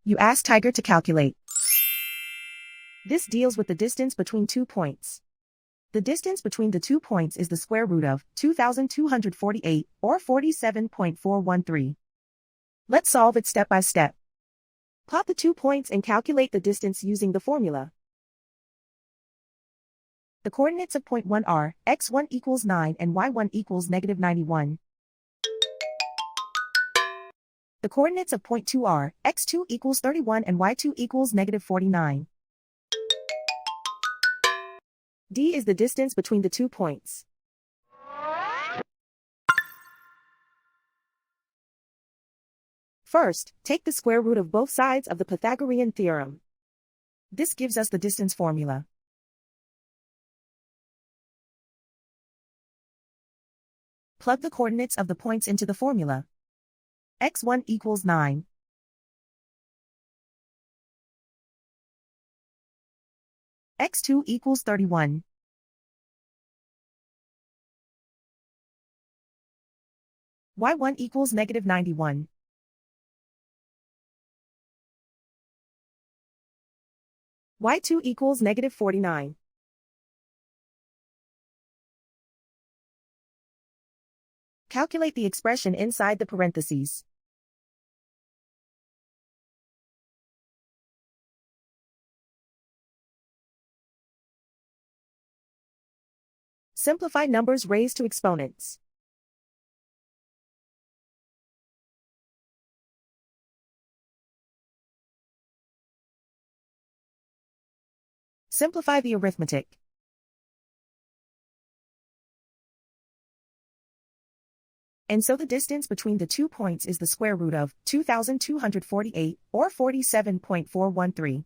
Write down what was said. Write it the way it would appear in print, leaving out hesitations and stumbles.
You ask Tiger to calculate. This deals with the distance between 2 points. The distance between the 2 points is the square root of 2,248, or 47.413. Let's solve it step by step. Plot the 2 points and calculate the distance using the formula. The coordinates of point 1 are x1 equals 9 and y1 equals negative 91. The coordinates of point 2 are x2 equals 31 and y2 equals negative 49. D is the distance between the 2 points. First, take the square root of both sides of the Pythagorean theorem. This gives us the distance formula. Plug the coordinates of the points into the formula. x1 equals 9. x2 equals 31. y1 equals negative 91. y2 equals negative 49. Calculate the expression inside the parentheses. Simplify numbers raised to exponents. Simplify the arithmetic. And so the distance between the 2 points is the square root of 2,248, or 47.413.